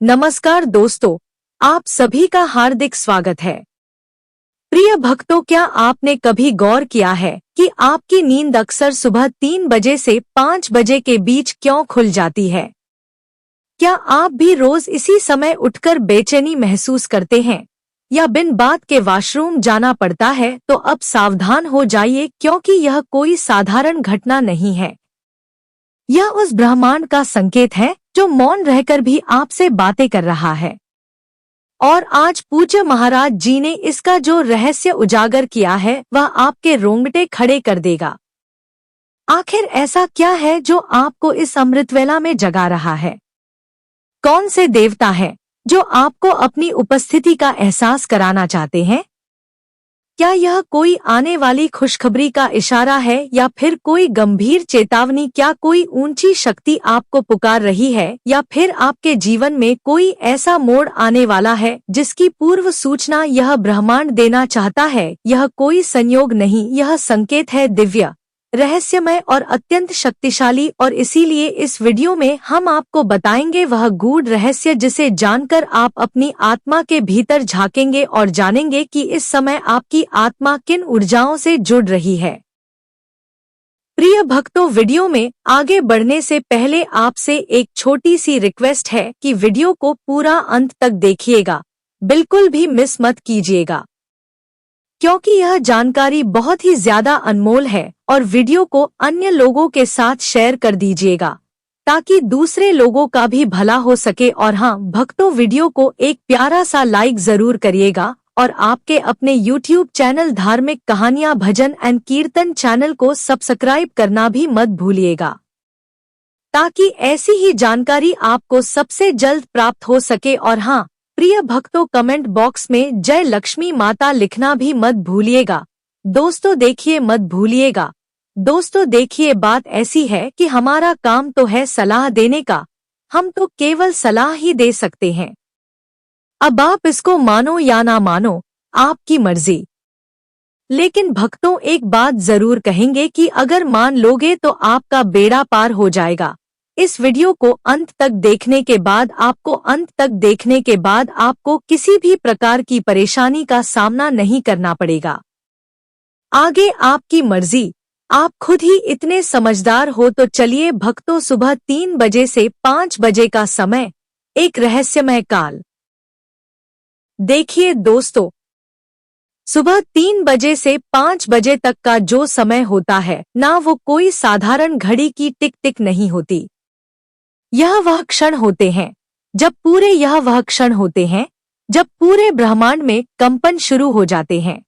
नमस्कार दोस्तों, आप सभी का हार्दिक स्वागत है। प्रिय भक्तों, क्या आपने कभी गौर किया है कि आपकी नींद अक्सर सुबह 3 बजे से 5 बजे के बीच क्यों खुल जाती है? क्या आप भी रोज इसी समय उठकर बेचैनी महसूस करते हैं या बिन बात के वॉशरूम जाना पड़ता है? तो अब सावधान हो जाइए, क्योंकि यह कोई साधारण घटना नहीं है। यह उस ब्रह्मांड का संकेत है जो मौन रहकर भी आपसे बातें कर रहा है। और आज पूज्य महाराज जी ने इसका जो रहस्य उजागर किया है, वह आपके रोंगटे खड़े कर देगा। आखिर ऐसा क्या है जो आपको इस अमृतवेला में जगा रहा है? कौन से देवता हैं जो आपको अपनी उपस्थिति का एहसास कराना चाहते हैं? क्या यह कोई आने वाली खुशखबरी का इशारा है या फिर कोई गंभीर चेतावनी? क्या कोई ऊंची शक्ति आपको पुकार रही है या फिर आपके जीवन में कोई ऐसा मोड़ आने वाला है जिसकी पूर्व सूचना यह ब्रह्मांड देना चाहता है? यह कोई संयोग नहीं, यह संकेत है दिव्य, रहस्यमय और अत्यंत शक्तिशाली। और इसीलिए इस वीडियो में हम आपको बताएंगे वह गूढ़ रहस्य जिसे जानकर आप अपनी आत्मा के भीतर झांकेंगे और जानेंगे कि इस समय आपकी आत्मा किन ऊर्जाओं से जुड़ रही है। प्रिय भक्तों, वीडियो में आगे बढ़ने से पहले आपसे एक छोटी सी रिक्वेस्ट है कि वीडियो को पूरा अंत तक देखिएगा, बिल्कुल भी मिस मत कीजिएगा, क्योंकि यह जानकारी बहुत ही ज्यादा अनमोल है। और वीडियो को अन्य लोगों के साथ शेयर कर दीजिएगा ताकि दूसरे लोगों का भी भला हो सके। और हाँ भक्तों, वीडियो को एक प्यारा सा लाइक जरूर करिएगा और आपके अपने YouTube चैनल धार्मिक कहानियां भजन एंड कीर्तन चैनल को सब्सक्राइब करना भी मत भूलिएगा, ताकि ऐसी ही जानकारी आपको सबसे जल्द प्राप्त हो सके। और हाँ प्रिय भक्तों, कमेंट बॉक्स में जय लक्ष्मी माता लिखना भी मत भूलिएगा। दोस्तों देखिए, मत भूलिएगा। दोस्तों देखिए, बात ऐसी है कि हमारा काम तो है सलाह देने का, हम तो केवल सलाह ही दे सकते हैं। अब आप इसको मानो या ना मानो, आपकी मर्जी। लेकिन भक्तों, एक बात जरूर कहेंगे कि अगर मान लोगे तो आपका बेड़ा पार हो जाएगा। इस वीडियो को अंत तक देखने के बाद आपको किसी भी प्रकार की परेशानी का सामना नहीं करना पड़ेगा। आगे आपकी मर्जी, आप खुद ही इतने समझदार हो। तो चलिए भक्तों, सुबह 3 बजे से 5 बजे का समय, एक रहस्यमय काल। देखिए दोस्तों, सुबह 3 बजे से 5 बजे तक का जो समय होता है ना, वो कोई साधारण घड़ी की टिक टिक नहीं होती। यह वह क्षण होते हैं जब पूरे ब्रह्मांड में कंपन शुरू हो जाते हैं।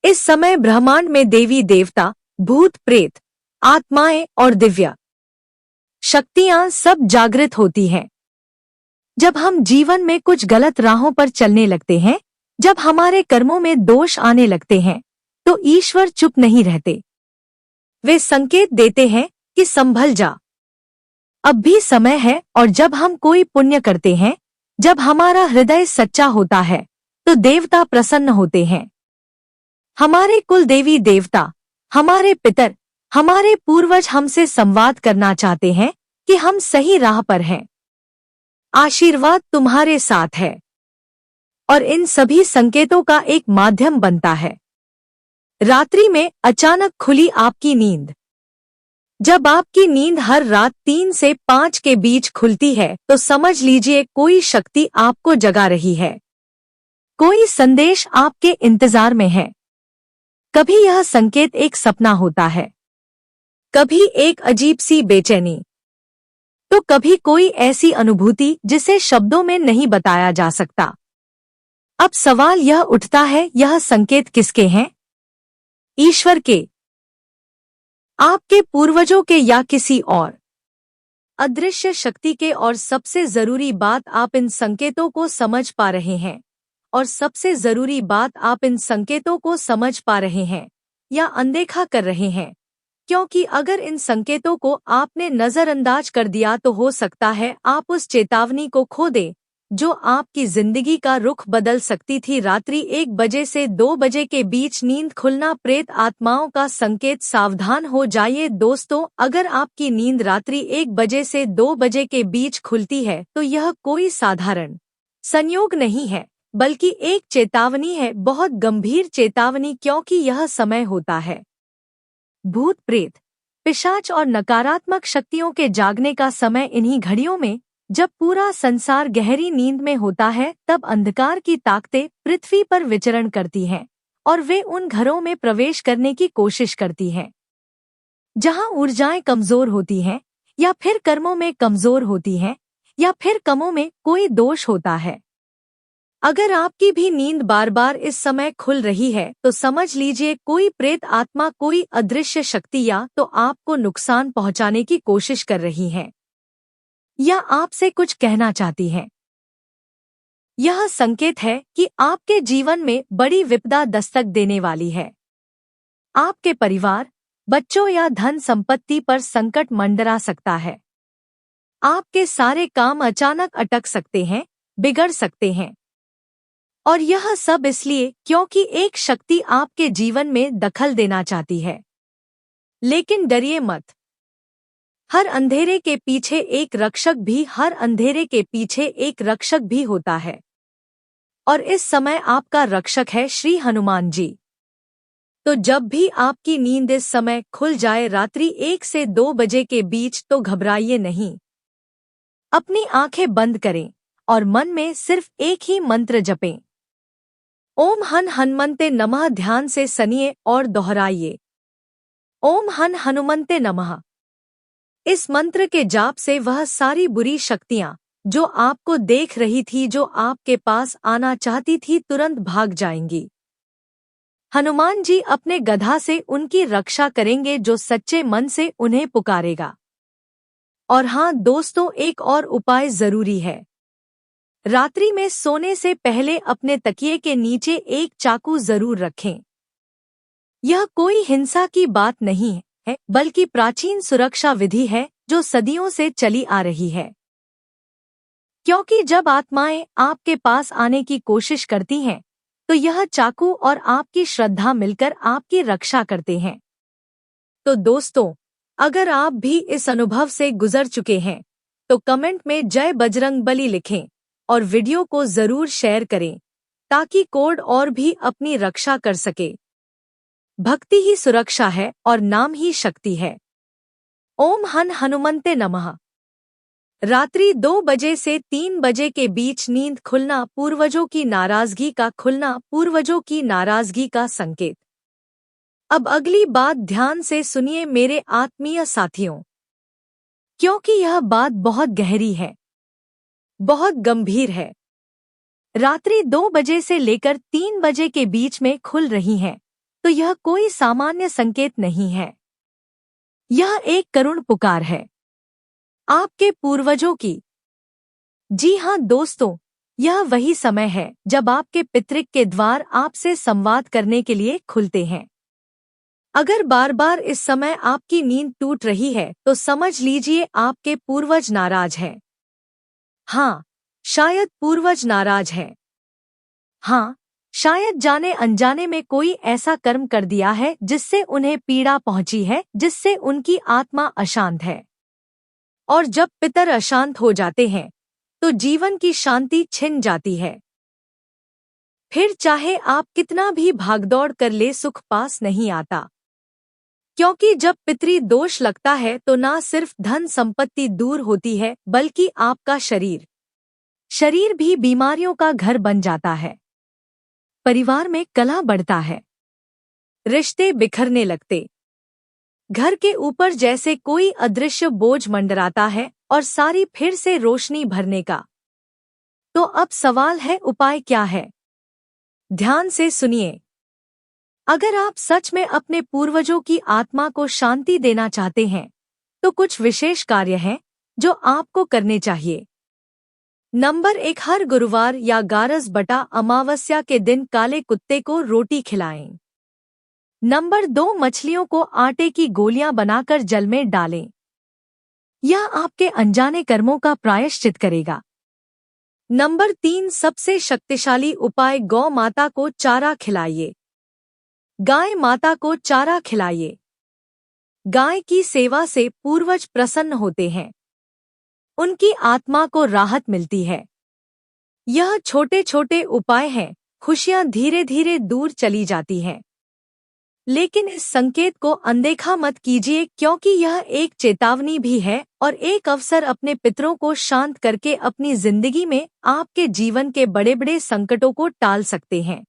इस समय ब्रह्मांड में देवी देवता, भूत प्रेत, आत्माएं और दिव्य शक्तियां सब जागृत होती हैं। जब हम जीवन में कुछ गलत राहों पर चलने लगते हैं, जब हमारे कर्मों में दोष आने लगते हैं, तो ईश्वर चुप नहीं रहते। वे संकेत देते हैं कि संभल जा, अब भी समय है। और जब हम कोई पुण्य करते हैं, जब हमारा हृदय सच्चा होता है, तो देवता प्रसन्न होते हैं। हमारे कुल देवी देवता, हमारे पितर, हमारे पूर्वज हमसे संवाद करना चाहते हैं कि हम सही राह पर हैं, आशीर्वाद तुम्हारे साथ है। और इन सभी संकेतों का एक माध्यम बनता है रात्रि में अचानक खुली आपकी नींद। जब आपकी नींद हर रात 3 से 5 के बीच खुलती है, तो समझ लीजिए कोई शक्ति आपको जगा रही है, कोई संदेश आपके इंतजार में है। कभी यह संकेत एक सपना होता है, कभी एक अजीब सी बेचैनी, तो कभी कोई ऐसी अनुभूति जिसे शब्दों में नहीं बताया जा सकता। अब सवाल यह उठता है, यह संकेत किसके हैं? ईश्वर के, आपके पूर्वजों के, या किसी और अदृश्य शक्ति के? और सबसे जरूरी बात, आप इन संकेतों को समझ पा रहे हैं। और सबसे जरूरी बात, आप इन संकेतों को समझ पा रहे हैं या अनदेखा कर रहे हैं। क्योंकि अगर इन संकेतों को आपने नजरअंदाज कर दिया, तो हो सकता है आप उस चेतावनी को खो दें जो आपकी जिंदगी का रुख बदल सकती थी। रात्रि 1 बजे से 2 बजे के बीच नींद खुलना प्रेत आत्माओं का संकेत। सावधान हो जाइए दोस्तों, अगर आपकी नींद रात्रि 1 बजे से 2 बजे के बीच खुलती है तो यह कोई साधारण संयोग नहीं है, बल्कि एक चेतावनी है, बहुत गंभीर चेतावनी, क्योंकि यह समय होता है भूत प्रेत, पिशाच और नकारात्मक शक्तियों के जागने का समय। इन्हीं घड़ियों में जब पूरा संसार गहरी नींद में होता है, तब अंधकार की ताकतें पृथ्वी पर विचरण करती हैं और वे उन घरों में प्रवेश करने की कोशिश करती हैं जहां ऊर्जाएं कमजोर होती हैं, या फिर कर्मों में कमजोर होती हैं, या फिर कामों में कोई दोष होता है। अगर आपकी भी नींद बार बार इस समय खुल रही है तो समझ लीजिए कोई प्रेत आत्मा, कोई अदृश्य शक्ति या तो आपको नुकसान पहुंचाने की कोशिश कर रही है या आपसे कुछ कहना चाहती है। यह संकेत है कि आपके जीवन में बड़ी विपदा दस्तक देने वाली है। आपके परिवार, बच्चों या धन संपत्ति पर संकट मंडरा सकता है। आपके सारे काम अचानक अटक सकते हैं, बिगड़ सकते हैं, और यह सब इसलिए क्योंकि एक शक्ति आपके जीवन में दखल देना चाहती है। लेकिन डरिए मत, हर अंधेरे के पीछे एक रक्षक भी हर अंधेरे के पीछे एक रक्षक भी होता है, और इस समय आपका रक्षक है श्री हनुमान जी। तो जब भी आपकी नींद इस समय खुल जाए रात्रि 1 से 2 बजे के बीच, तो घबराइए नहीं। अपनी आंखें बंद करें और मन में सिर्फ एक ही मंत्र जपें, ओम हन हनुमन्ते नमः। ध्यान से सुनिए और दोहराइए, ओम हन हनुमन्ते नमः। इस मंत्र के जाप से वह सारी बुरी शक्तियां जो आपको देख रही थी, जो आपके पास आना चाहती थी, तुरंत भाग जाएंगी। हनुमान जी अपने गधा से उनकी रक्षा करेंगे जो सच्चे मन से उन्हें पुकारेगा। और हाँ दोस्तों, एक और उपाय जरूरी है। रात्रि में सोने से पहले अपने तकिए के नीचे एक चाकू जरूर रखें। यह कोई हिंसा की बात नहीं है, बल्कि प्राचीन सुरक्षा विधि है जो सदियों से चली आ रही है। क्योंकि जब आत्माएं आपके पास आने की कोशिश करती हैं, तो यह चाकू और आपकी श्रद्धा मिलकर आपकी रक्षा करते हैं। तो दोस्तों, अगर आप भी इस अनुभव से गुजर चुके हैं तो कमेंट में जय बजरंगबली लिखें और वीडियो को जरूर शेयर करें, ताकि कोड और भी अपनी रक्षा कर सके। भक्ति ही सुरक्षा है और नाम ही शक्ति है। ओम हन हनुमन्ते नमः। रात्रि 2 बजे से 3 बजे के बीच नींद खुलना पूर्वजों की नाराजगी का खुलना पूर्वजों की नाराजगी का संकेत। अब अगली बात ध्यान से सुनिए मेरे आत्मीय साथियों, क्योंकि यह बात बहुत गहरी है, बहुत गंभीर है। रात्रि 2 बजे से लेकर 3 बजे के बीच में खुल रही हैं, तो यह कोई सामान्य संकेत नहीं है। यह एक करुण पुकार है आपके पूर्वजों की। जी हाँ दोस्तों, यह वही समय है जब आपके पितृक के द्वार आपसे संवाद करने के लिए खुलते हैं। अगर बार बार इस समय आपकी नींद टूट रही है तो समझ लीजिए आपके पूर्वज नाराज हैं। हाँ, शायद पूर्वज नाराज हैं। हाँ, शायद जाने अनजाने में कोई ऐसा कर्म कर दिया है जिससे उन्हें पीड़ा पहुंची है, जिससे उनकी आत्मा अशांत है। और जब पितर अशांत हो जाते हैं तो जीवन की शांति छिन जाती है। फिर चाहे आप कितना भी भागदौड़ कर ले, सुख पास नहीं आता। क्योंकि जब पितृ दोष लगता है तो ना सिर्फ धन संपत्ति दूर होती है, बल्कि आपका शरीर भी बीमारियों का घर बन जाता है। परिवार में कलह बढ़ता है, रिश्ते बिखरने लगते, घर के ऊपर जैसे कोई अदृश्य बोझ मंडराता है और सारी फिर से रोशनी भरने का। तो अब सवाल है, उपाय क्या है? ध्यान से सुनिए। अगर आप सच में अपने पूर्वजों की आत्मा को शांति देना चाहते हैं तो कुछ विशेष कार्य हैं जो आपको करने चाहिए। नंबर 1, हर गुरुवार या 11 बटा अमावस्या के दिन काले कुत्ते को रोटी खिलाएं। नंबर 2, मछलियों को आटे की गोलियां बनाकर जल में डालें। यह आपके अनजाने कर्मों का प्रायश्चित करेगा। नंबर 3 सबसे शक्तिशाली उपाय गौ माता को चारा खिलाइए। गाय माता को चारा खिलाइए। गाय की सेवा से पूर्वज प्रसन्न होते हैं। उनकी आत्मा को राहत मिलती है। यह छोटे छोटे उपाय हैं, खुशियां धीरे धीरे दूर चली जाती हैं। लेकिन इस संकेत को अनदेखा मत कीजिए, क्योंकि यह एक चेतावनी भी है और एक अवसर अपने पितरों को शांत करके अपनी जिंदगी में आपके जीवन के बड़े बड़े संकटों को टाल सकते हैं।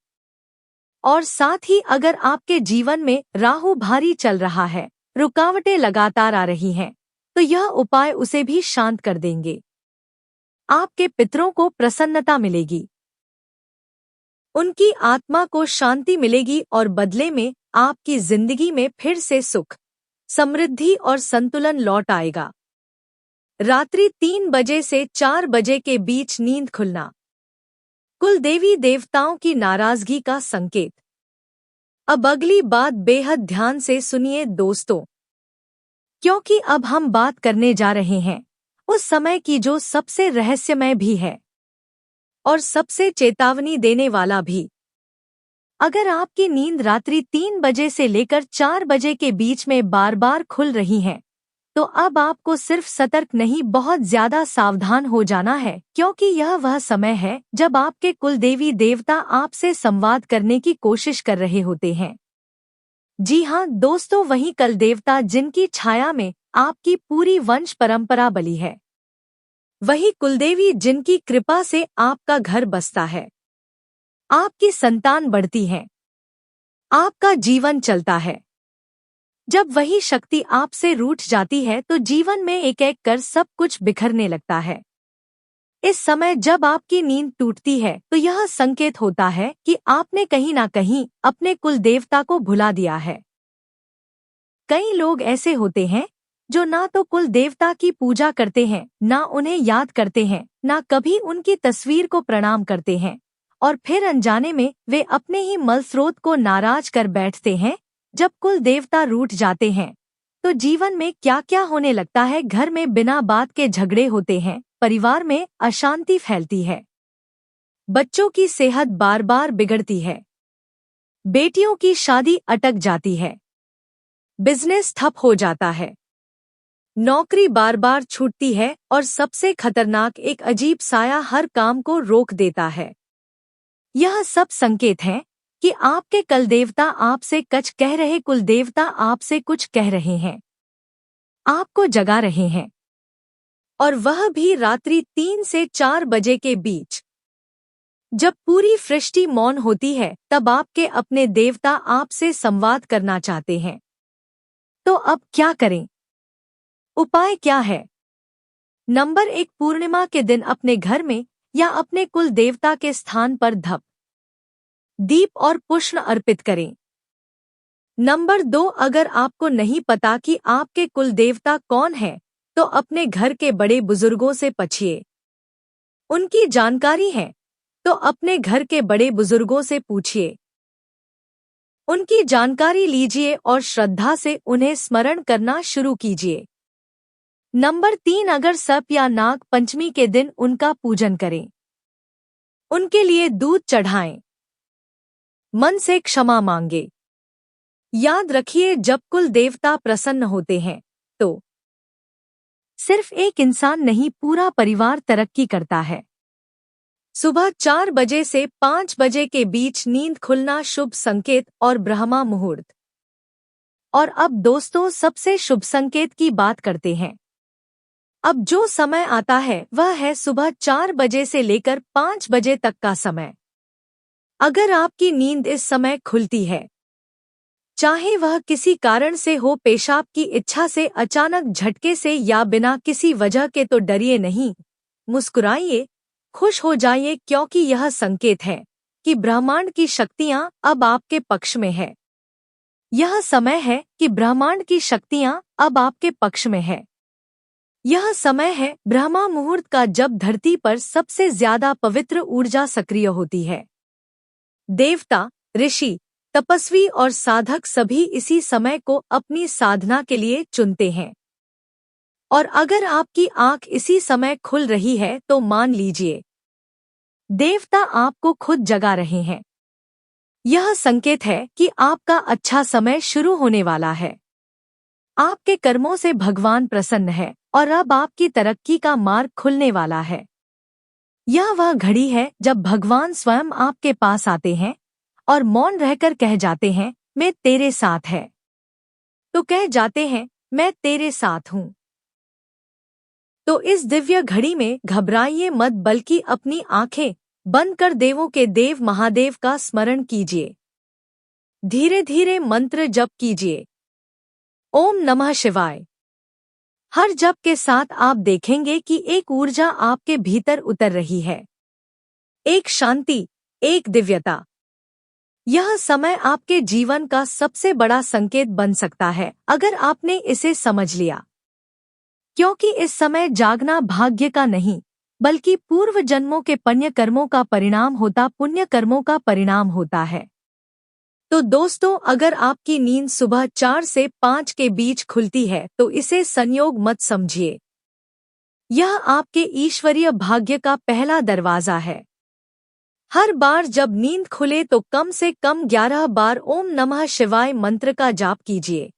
और साथ ही अगर आपके जीवन में राहु भारी चल रहा है, रुकावटें लगातार आ रही हैं, तो यह उपाय उसे भी शांत कर देंगे। आपके पितरों को प्रसन्नता मिलेगी, उनकी आत्मा को शांति मिलेगी और बदले में आपकी जिंदगी में फिर से सुख, समृद्धि और संतुलन लौट आएगा। रात्रि 3 बजे से 4 बजे के बीच नींद खुलना, कुल देवी देवताओं की नाराजगी का संकेत। अब अगली बात बेहद ध्यान से सुनिए दोस्तों, क्योंकि अब हम बात करने जा रहे हैं उस समय की जो सबसे रहस्यमय भी है और सबसे चेतावनी देने वाला भी। अगर आपकी नींद रात्रि 3 बजे से लेकर 4 बजे के बीच में बार बार खुल रही है, तो अब आपको सिर्फ सतर्क नहीं, बहुत ज्यादा सावधान हो जाना है, क्योंकि यह वह समय है जब आपके कुल देवी देवता आपसे संवाद करने की कोशिश कर रहे होते हैं। जी हाँ दोस्तों, वही कल देवता जिनकी छाया में आपकी पूरी वंश परंपरा बली है, वही कुलदेवी जिनकी कृपा से आपका घर बसता है, आपकी संतान बढ़ती है, आपका जीवन चलता है। जब वही शक्ति आपसे रूठ जाती है तो जीवन में एक एक कर सब कुछ बिखरने लगता है। इस समय जब आपकी नींद टूटती है तो यह संकेत होता है कि आपने कहीं ना कहीं अपने कुल देवता को भुला दिया है। कई लोग ऐसे होते हैं जो ना तो कुल देवता की पूजा करते हैं, ना उन्हें याद करते हैं, ना कभी उनकी तस्वीर को प्रणाम करते हैं, और फिर अनजाने में वे अपने ही मल स्रोत को नाराज कर बैठते हैं। जब कुल देवता रूठ जाते हैं तो जीवन में क्या क्या होने लगता है। घर में बिना बात के झगड़े होते हैं, परिवार में अशांति फैलती है, बच्चों की सेहत बार बार बिगड़ती है, बेटियों की शादी अटक जाती है, बिजनेस ठप हो जाता है, नौकरी बार बार छूटती है और सबसे खतरनाक एक अजीब साया हर काम को रोक देता है। यह सब संकेत हैं कि आपके कुल देवता आपसे कुछ कह रहे, कुल देवता आपसे कुछ कह रहे हैं, आपको जगा रहे हैं, और वह भी रात्रि 3 से 4 बजे के बीच। जब पूरी सृष्टि मौन होती है तब आपके अपने देवता आपसे संवाद करना चाहते हैं। तो अब क्या करें? उपाय क्या है? नंबर 1, पूर्णिमा के दिन अपने घर में या अपने कुल देवता के स्थान पर धप, दीप और पुष्प अर्पित करें। नंबर 2, अगर आपको नहीं पता कि आपके कुल देवता कौन है तो अपने घर के बड़े बुजुर्गों से पूछिए। उनकी जानकारी है तो अपने घर के बड़े बुजुर्गों से पूछिए, उनकी जानकारी लीजिए और श्रद्धा से उन्हें स्मरण करना शुरू कीजिए। नंबर 3, अगर सर्प या नाग पंचमी के दिन उनका पूजन करें, उनके लिए दूध चढ़ाएं, मन से क्षमा मांगे। याद रखिए, जब कुल देवता प्रसन्न होते हैं तो सिर्फ एक इंसान नहीं, पूरा परिवार तरक्की करता है। सुबह 4 बजे से 5 बजे के बीच नींद खुलना शुभ संकेत और ब्रह्मा मुहूर्त। और अब दोस्तों, सबसे शुभ संकेत की बात करते हैं। अब जो समय आता है वह है सुबह 4 बजे से लेकर 5 बजे तक का समय। अगर आपकी नींद इस समय खुलती है, चाहे वह किसी कारण से हो, पेशाब की इच्छा से, अचानक झटके से या बिना किसी वजह के, तो डरिए नहीं, मुस्कुराइए, खुश हो जाइए, क्योंकि यह संकेत है कि ब्रह्मांड की शक्तियां अब आपके पक्ष में है। यह समय है कि ब्रह्मांड की शक्तियां अब आपके पक्ष में है। यह समय है ब्रह्मा मुहूर्त का, जब धरती पर सबसे ज्यादा पवित्र ऊर्जा सक्रिय होती है। देवता, ऋषि, तपस्वी और साधक सभी इसी समय को अपनी साधना के लिए चुनते हैं। और अगर आपकी आंख इसी समय खुल रही है तो मान लीजिए देवता आपको खुद जगा रहे हैं। यह संकेत है कि आपका अच्छा समय शुरू होने वाला है। आपके कर्मों से भगवान प्रसन्न है और अब आपकी तरक्की का मार्ग खुलने वाला है। यह वह घड़ी है जब भगवान स्वयं आपके पास आते हैं और मौन रहकर कह जाते हैं, मैं तेरे साथ है। तो कह जाते हैं, मैं तेरे साथ हूँ। तो इस दिव्य घड़ी में घबराइए मत, बल्कि अपनी आंखें बंद कर देवों के देव महादेव का स्मरण कीजिए। धीरे धीरे मंत्र जप कीजिए। ओम नमः शिवाय। हर जप के साथ आप देखेंगे कि एक ऊर्जा आपके भीतर उतर रही है, एक शांति, एक दिव्यता। यह समय आपके जीवन का सबसे बड़ा संकेत बन सकता है अगर आपने इसे समझ लिया, क्योंकि इस समय जागना भाग्य का नहीं, बल्कि पूर्व जन्मों के पुण्य कर्मों का परिणाम होता है। तो दोस्तों, अगर आपकी नींद सुबह 4 से 5 के बीच खुलती है तो इसे संयोग मत समझिए। यह आपके ईश्वरीय भाग्य का पहला दरवाजा है। हर बार जब नींद खुले तो कम से कम 11 बार ओम नमः शिवाय मंत्र का जाप कीजिए।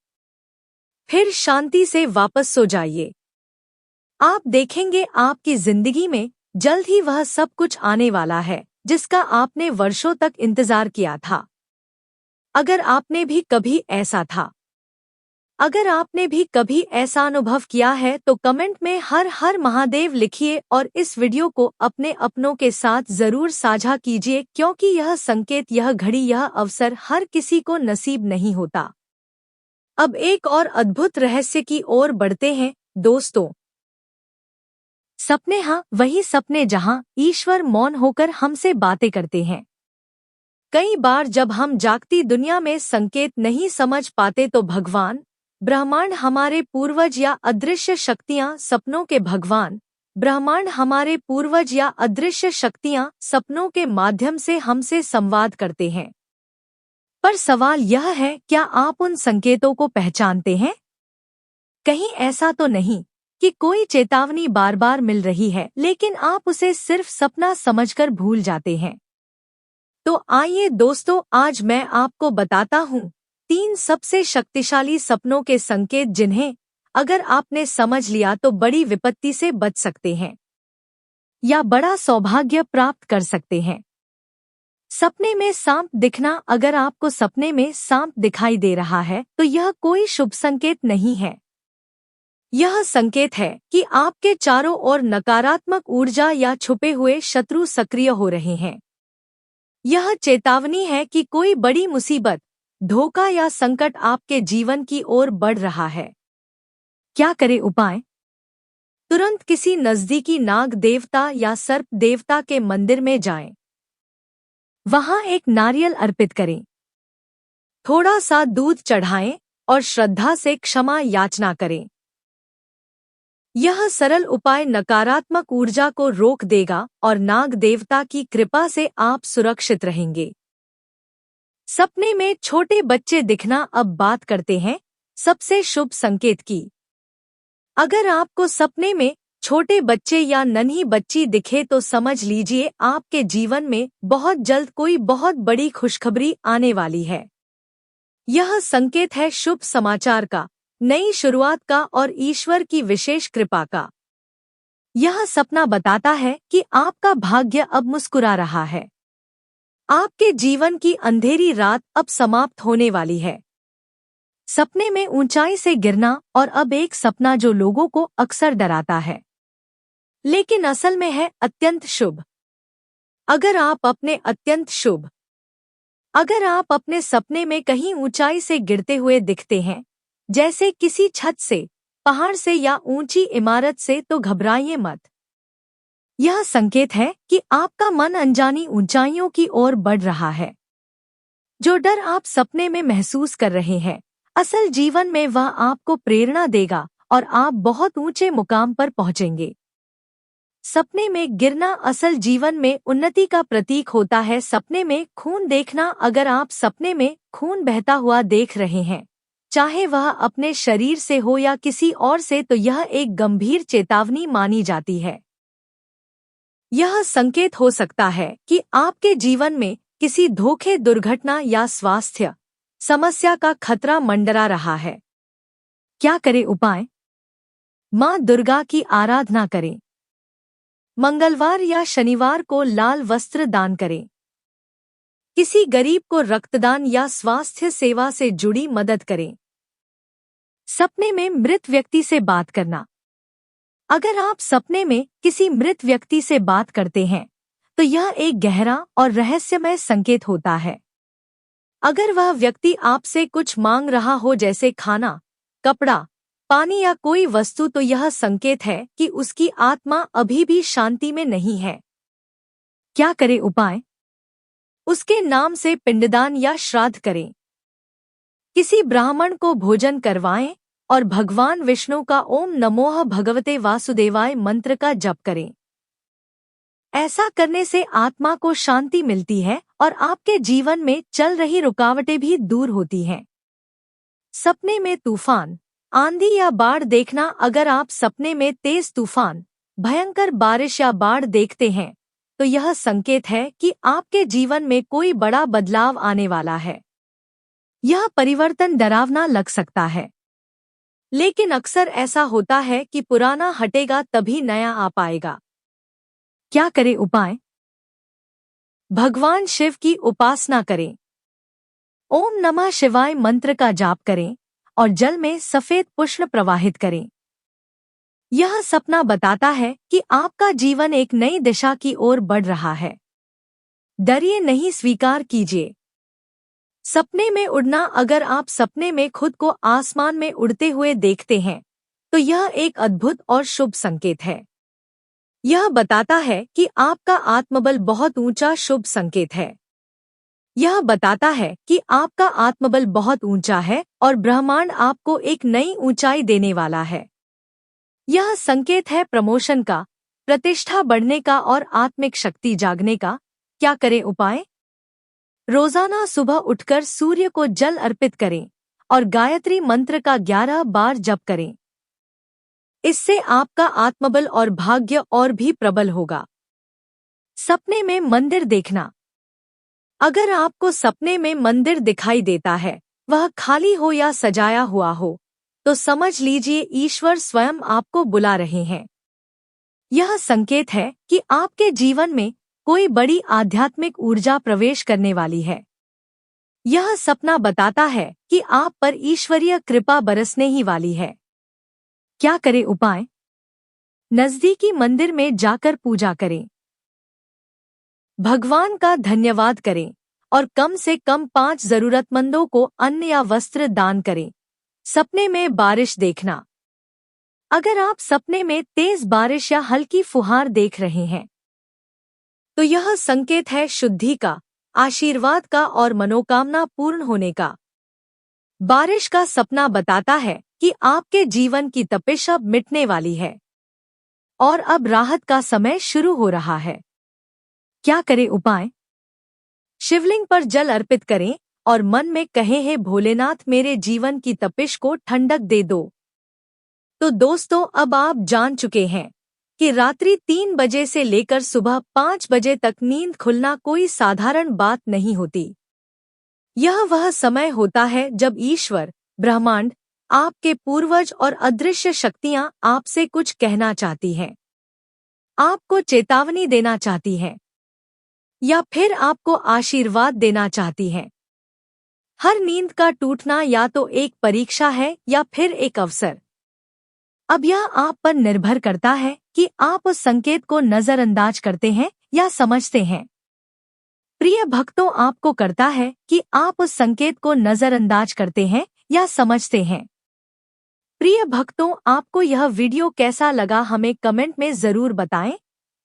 फिर शांति से वापस सो जाइए। आप देखेंगे आपकी जिंदगी में जल्द ही वह सब कुछ आने वाला है जिसका आपने वर्षों तक इंतजार किया था। अगर आपने भी कभी ऐसा अनुभव किया है तो कमेंट में हर हर महादेव लिखिए और इस वीडियो को अपने अपनों के साथ जरूर साझा कीजिए, क्योंकि यह संकेत, यह घड़ी, यह अवसर हर किसी को नसीब नहीं होता। अब एक और अद्भुत रहस्य की ओर बढ़ते हैं दोस्तों। सपने, हाँ, वही सपने जहां ईश्वर मौन होकर हमसे बातें करते हैं। कई बार जब हम जागती दुनिया में संकेत नहीं समझ पाते तो भगवान, ब्रह्मांड, हमारे पूर्वज या अदृश्य शक्तियां सपनों सपनों के माध्यम से हमसे संवाद करते हैं। पर सवाल यह है, क्या आप उन संकेतों को पहचानते हैं? कहीं ऐसा तो नहीं कि कोई चेतावनी बार बार मिल रही है लेकिन आप उसे सिर्फ सपना समझकर भूल जाते हैं? तो आइए दोस्तों, आज मैं आपको बताता हूँ 3 सबसे शक्तिशाली सपनों के संकेत, जिन्हें अगर आपने समझ लिया तो बड़ी विपत्ति से बच सकते हैं या बड़ा सौभाग्य प्राप्त कर सकते हैं। सपने में सांप दिखना। अगर आपको सपने में सांप दिखाई दे रहा है तो यह कोई शुभ संकेत नहीं है। यह संकेत है कि आपके चारों ओर नकारात्मक ऊर्जा या छुपे हुए शत्रु सक्रिय हो रहे हैं। यह चेतावनी है कि कोई बड़ी मुसीबत, धोखा या संकट आपके जीवन की ओर बढ़ रहा है। क्या करें उपाय? तुरंत किसी नजदीकी नाग देवता या सर्प देवता के मंदिर में जाएं। वहां एक नारियल अर्पित करें, थोड़ा सा दूध चढ़ाएं और श्रद्धा से क्षमा याचना करें। यह सरल उपाय नकारात्मक ऊर्जा को रोक देगा और नाग देवता की कृपा से आप सुरक्षित रहेंगे। सपने में छोटे बच्चे दिखना। अब बात करते हैं सबसे शुभ संकेत की। अगर आपको सपने में छोटे बच्चे या नन्ही बच्ची दिखे तो समझ लीजिए आपके जीवन में बहुत जल्द कोई बहुत बड़ी खुशखबरी आने वाली है। यह संकेत है शुभ समाचार का, नई शुरुआत का और ईश्वर की विशेष कृपा का। यह सपना बताता है कि आपका भाग्य अब मुस्कुरा रहा है। आपके जीवन की अंधेरी रात अब समाप्त होने वाली है। सपने में ऊंचाई से गिरना। और अब एक सपना जो लोगों को अक्सर डराता है लेकिन असल में है अत्यंत शुभ। अगर आप अपने सपने में कहीं ऊंचाई से गिरते हुए दिखते हैं, जैसे किसी छत से, पहाड़ से या ऊंची इमारत से, तो घबराइए मत। यह संकेत है कि आपका मन अनजानी ऊंचाइयों की ओर बढ़ रहा है। जो डर आप सपने में महसूस कर रहे हैं, असल जीवन में वह आपको प्रेरणा देगा और आप बहुत ऊंचे मुकाम पर पहुंचेंगे। सपने में गिरना असल जीवन में उन्नति का प्रतीक होता है। सपने में खून देखना। अगर आप सपने में खून बहता हुआ देख रहे हैं, चाहे वह अपने शरीर से हो या किसी और से, तो यह एक गंभीर चेतावनी मानी जाती है। यह संकेत हो सकता है कि आपके जीवन में किसी धोखे, दुर्घटना या स्वास्थ्य समस्या का खतरा मंडरा रहा है। क्या करें उपाय? माँ दुर्गा की आराधना करें। मंगलवार या शनिवार को लाल वस्त्र दान करें। किसी गरीब को रक्तदान या स्वास्थ्य सेवा से जुड़ी मदद करें। सपने में मृत व्यक्ति से बात करना। अगर आप सपने में किसी मृत व्यक्ति से बात करते हैं तो यह एक गहरा और रहस्यमय संकेत होता है। अगर वह व्यक्ति आपसे कुछ मांग रहा हो, जैसे खाना, कपड़ा, पानी या कोई वस्तु, तो यह संकेत है कि उसकी आत्मा अभी भी शांति में नहीं है। क्या करें उपाय? उसके नाम से पिंडदान या श्राद्ध करें। किसी ब्राह्मण को भोजन करवाएं और भगवान विष्णु का ओम नमोः भगवते वासुदेवाय मंत्र का जप करें। ऐसा करने से आत्मा को शांति मिलती है और आपके जीवन में चल रही रुकावटें भी दूर होती हैं। सपने में तूफान, आंधी या बाढ़ देखना। अगर आप सपने में तेज तूफान, भयंकर बारिश या बाढ़ देखते हैं तो यह संकेत है कि आपके जीवन में कोई बड़ा बदलाव आने वाला है। यह परिवर्तन डरावना लग सकता है, लेकिन अक्सर ऐसा होता है कि पुराना हटेगा तभी नया आ पाएगा। क्या करें उपाय? भगवान शिव की उपासना करें। ओम नमः शिवाय मंत्र का जाप करें और जल में सफेद पुष्प प्रवाहित करें। यह सपना बताता है कि आपका जीवन एक नई दिशा की ओर बढ़ रहा है। डरिए नहीं, स्वीकार कीजिए। सपने में उड़ना। अगर आप सपने में खुद को आसमान में उड़ते हुए देखते हैं तो यह एक अद्भुत और शुभ संकेत है। यह बताता है कि आपका आत्मबल बहुत ऊंचा, शुभ संकेत है। यह बताता है कि आपका आत्मबल बहुत ऊंचा है और ब्रह्मांड आपको एक नई ऊंचाई देने वाला है। यह संकेत है प्रमोशन का, प्रतिष्ठा बढ़ने का और आत्मिक शक्ति जागने का। क्या करें उपाय? रोजाना सुबह उठकर सूर्य को जल अर्पित करें और गायत्री मंत्र का 11 बार जप करें। इससे आपका आत्मबल और भाग्य और भी प्रबल होगा। सपने में मंदिर देखना। अगर आपको सपने में मंदिर दिखाई देता है, वह खाली हो या सजाया हुआ हो, तो समझ लीजिए ईश्वर स्वयं आपको बुला रहे हैं। यह संकेत है कि आपके जीवन में कोई बड़ी आध्यात्मिक ऊर्जा प्रवेश करने वाली है। यह सपना बताता है कि आप पर ईश्वरीय कृपा बरसने ही वाली है। क्या करें उपाय? नजदीकी मंदिर में जाकर पूजा करें। भगवान का धन्यवाद करें और कम से कम 5 जरूरतमंदों को अन्न या वस्त्र दान करें। सपने में बारिश देखना। अगर आप सपने में तेज बारिश या हल्की फुहार देख रहे हैं तो यह संकेत है शुद्धि का, आशीर्वाद का और मनोकामना पूर्ण होने का। बारिश का सपना बताता है कि आपके जीवन की तपिश अब मिटने वाली है और अब राहत का समय शुरू हो रहा है। क्या करें उपाय? शिवलिंग पर जल अर्पित करें और मन में कहें, हे भोलेनाथ, मेरे जीवन की तपिश को ठंडक दे दो। तो दोस्तों, अब आप जान चुके हैं कि रात्रि 3 बजे से लेकर सुबह 5 बजे तक नींद खुलना कोई साधारण बात नहीं होती। यह वह समय होता है जब ईश्वर, ब्रह्मांड, आपके पूर्वज और अदृश्य शक्तियां आपसे कुछ कहना चाहती हैं, आपको चेतावनी देना चाहती हैं या फिर आपको आशीर्वाद देना चाहती हैं। हर नींद का टूटना या तो एक परीक्षा है या फिर एक अवसर। अब यह आप पर निर्भर करता है कि आप उस संकेत को नजरअंदाज करते हैं या समझते हैं। प्रिय भक्तों, आपको करता है कि आप उस संकेत को नजरअंदाज करते हैं या समझते हैं। प्रिय भक्तों, आपको यह वीडियो कैसा लगा हमें कमेंट में जरूर बताएं।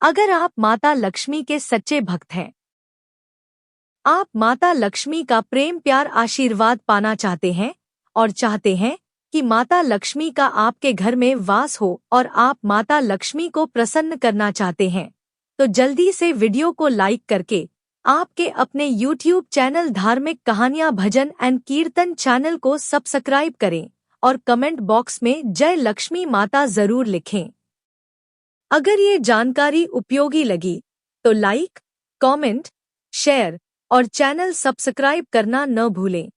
अगर आप माता लक्ष्मी के सच्चे भक्त हैं, आप माता लक्ष्मी का प्रेम, प्यार, आशीर्वाद पाना चाहते हैं और चाहते हैं कि माता लक्ष्मी का आपके घर में वास हो और आप माता लक्ष्मी को प्रसन्न करना चाहते हैं, तो जल्दी से वीडियो को लाइक करके आपके अपने YouTube चैनल धार्मिक कहानियां, भजन एंड कीर्तन चैनल को सब्सक्राइब करें और कमेंट बॉक्स में जय लक्ष्मी माता जरूर लिखें। अगर ये जानकारी उपयोगी लगी तो लाइक, कमेंट, शेयर और चैनल सब्सक्राइब करना न भूलें।